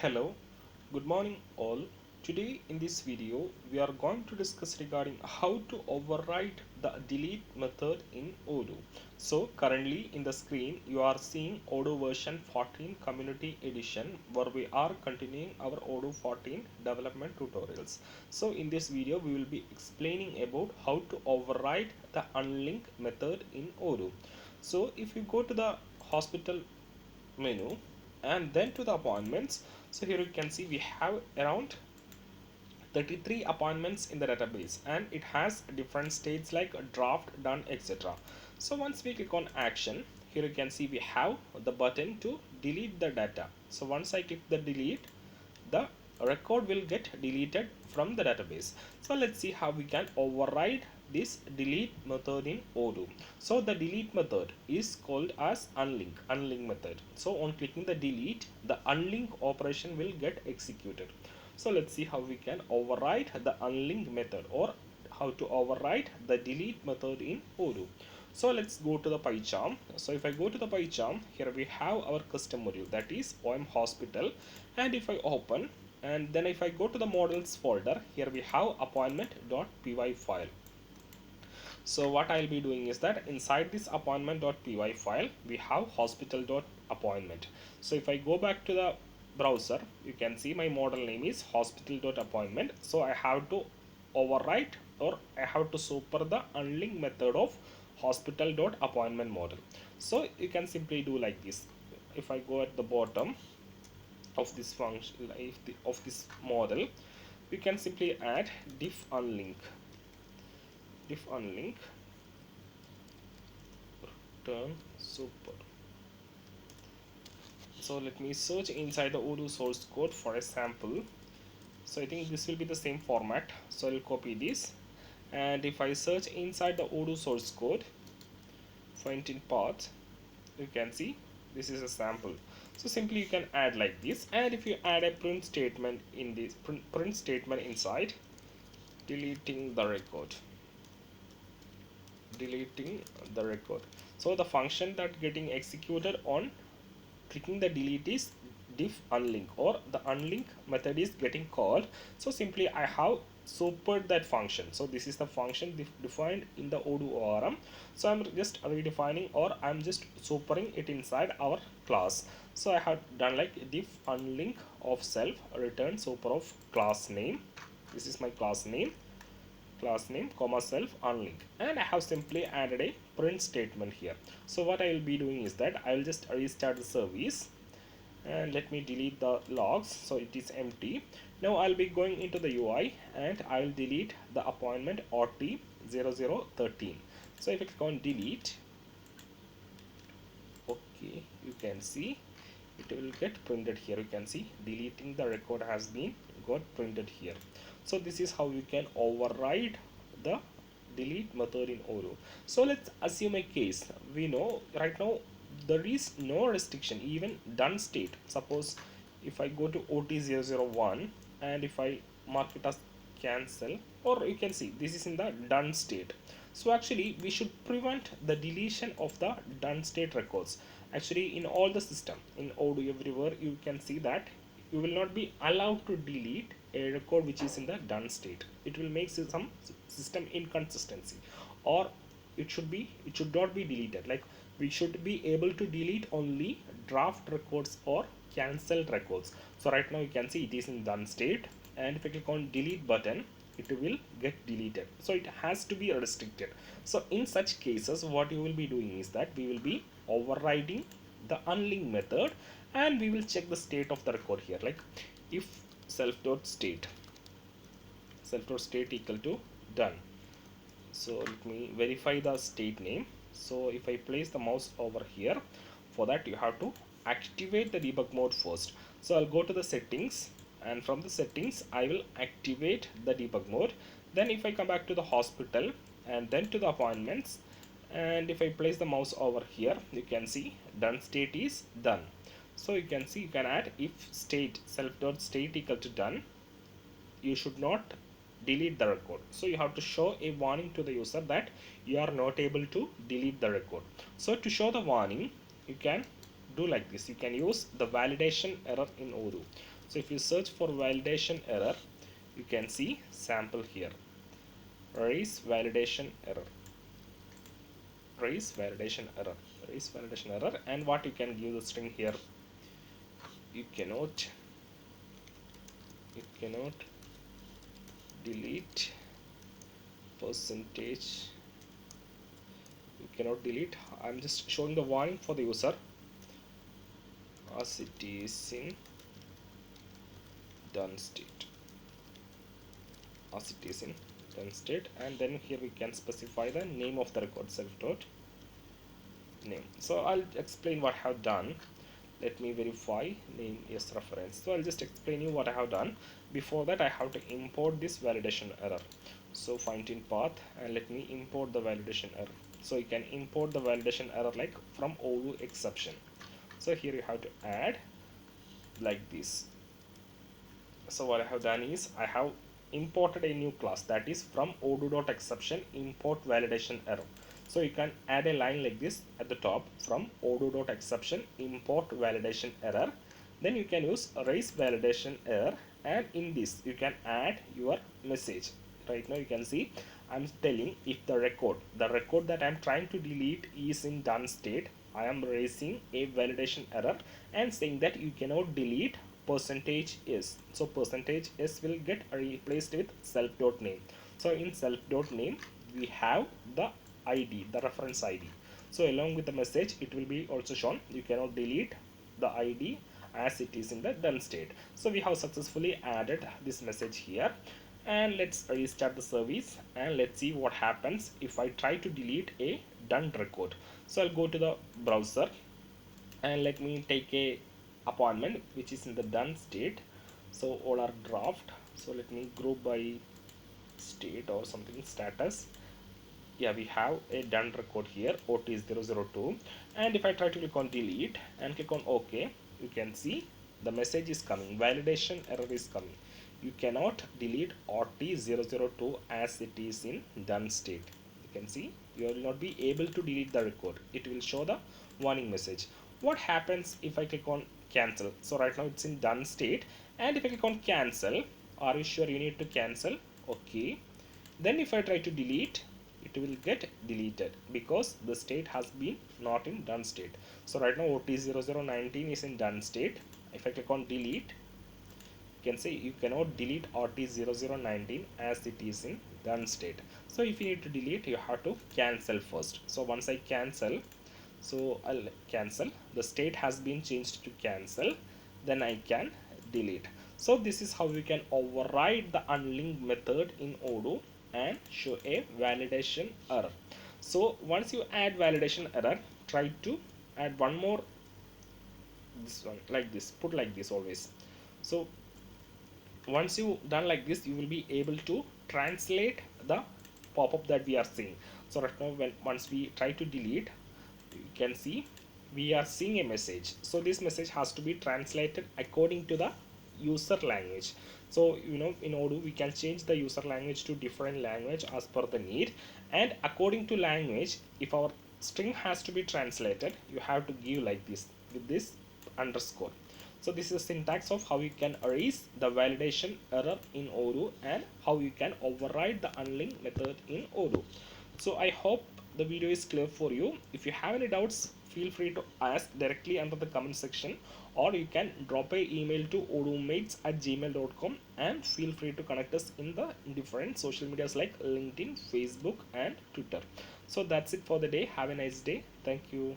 Hello, good morning all. Today in this video we are going to discuss regarding how to override the delete method in Odoo. So currently in the screen you are seeing Odoo version 14 community edition where we are continuing our Odoo 14 development tutorials. So in this video we will be explaining about how to override the unlink method in Odoo. So if you go to the hospital menu and then to the appointments, so here you can see we have around 33 appointments in the database and it has different states like draft, done, etc. So once we click on action, here you can see we have the button to delete the data. So once I click the delete, the record will get deleted from the database. So let's see how we can override this delete method in Odoo. So the delete method is called as unlink method. So on clicking the delete, the unlink operation will get executed. So let's see how we can override the unlink method or how to override the delete method in Odoo. So let's go to the PyCharm. So if I go to the PyCharm, here we have our custom module, that is OM Hospital. And if I open and then if I go to the models folder, here we have appointment.py file. So what I'll be doing is that inside this appointment.py file we have hospital.appointment. So if I go back to the browser, you can see my model name is hospital.appointment. So I have to overwrite or I have to super the unlink method of hospital.appointment model. So you can simply do like this. If I go at the bottom of this function of this model, we can simply add diff unlink return super. So let me search inside the Odoo source code for a sample. So I think this will be the same format, so I'll copy this, and if I search inside the Odoo source code, find in path, you can see this is a sample. So simply you can add like this, and if you add a print statement in this print statement inside, deleting the record, so the function that getting executed on clicking the delete is diff unlink, or the unlink method is getting called. So simply I have supered that function. So this is the function defined in the Odoo ORM. So I'm just redefining or I'm just supering it inside our class. So I have done like diff unlink of self return super of class name. This is my class name comma self unlink, and I have simply added a print statement here. So what I will be doing is that I will just restart the service and let me delete the logs so it is empty. Now I'll be going into the UI and I will delete the appointment RT0013. So if I click on delete, okay, you can see it will get printed here. You can see deleting the record has been got printed here. So this is how you can override the delete method in Odoo. So let's assume a case. We know right now there is no restriction, even done state. Suppose if I go to OT001 and if I mark it as cancel, or you can see this is in the done state. So actually we should prevent the deletion of the done state records. Actually in all the system in Odoo everywhere you can see that you will not be allowed to delete a record which is in the done state. It will make some system inconsistency, or it should not be deleted. Like we should be able to delete only draft records or cancelled records. So right now you can see it is in done state, and if I click on delete button, it will get deleted. So it has to be restricted. So in such cases what you will be doing is that we will be overriding the unlink method, and we will check the state of the record here, like if self.state equal to done. So let me verify the state name. So if I place the mouse over here, for that you have to activate the debug mode first. So I'll go to the settings, and from the settings I will activate the debug mode. Then if I come back to the hospital and then to the appointments, and if I place the mouse over here, you can see done state is done. So you can see you can add if state self.state equal to done, you should not delete the record. So you have to show a warning to the user that you are not able to delete the record. So to show the warning, you can do like this. You can use the validation error in Odoo. So if you search for validation error, you can see sample here, raise validation error, raise validation error, raise validation error. And what you can give the string here, you cannot delete percentage, you cannot delete. I'm just showing the warning for the user as it is in done state, as it is in done state. And then here we can specify the name of the record, self dot name. So I'll explain what I have done. Let me verify name is reference. So I'll just explain you what I have done. Before that, I have to import this validation error. So find in path and let me import the validation error. So you can import the validation error like from Odoo exception. So here you have to add like this. So what I have done is I have imported a new class, that is from odoo.exception import validation error. So you can add a line like this at the top, from odoo.exception import validation error. Then you can use raise validation error, and in this you can add your message. Right now you can see I'm telling if the record that I'm trying to delete is in done state, I am raising a validation error and saying that you cannot delete percentage is. So percentage is will get replaced with self dot name. So in self dot name we have the id, the reference id. So along with the message it will be also shown you cannot delete the id as it is in the done state. So we have successfully added this message here, and let's restart the service and let's see what happens if I try to delete a done record. So I'll go to the browser and let me take a appointment which is in the done state. So all are draft. So let me group by state or something, status. Yeah, we have a done record here, ot is 002. And if I try to click on delete and click on ok, you can see the message is coming, validation error is coming, you cannot delete ot002 as it is in done state. You can see you will not be able to delete the record, it will show the warning message. What happens if I click on cancel? So right now it's in done state, and if I click on cancel, are you sure you need to cancel? Okay, then if I try to delete, it will get deleted because the state has been not in done state. So right now ot0019 is in done state. If I click on delete, you can say you cannot delete ot0019 as it is in done state. So if you need to delete, you have to cancel first. So once I cancel, so I'll cancel, the state has been changed to cancel, then I can delete. So this is how we can override the unlinked method in Odoo and show a validation error. So once you add validation error, try to add one more, this one like this, put like this always. So once you done like this, you will be able to translate the pop-up that we are seeing. So right now when once we try to delete, you can see we are seeing a message. So this message has to be translated according to the user language. So in Odoo we can change the user language to different language as per the need, and according to language, if our string has to be translated, you have to give like this with this underscore. So this is the syntax of how you can erase the validation error in Odoo and how you can override the unlinked method in Odoo. So I hope the video is clear for you. If you have any doubts, feel free to ask directly under the comment section, or you can drop a email to odoomates@gmail.com, and feel free to connect us in the different social medias like LinkedIn, Facebook and Twitter. So that's it for the day. Have a nice day. Thank you.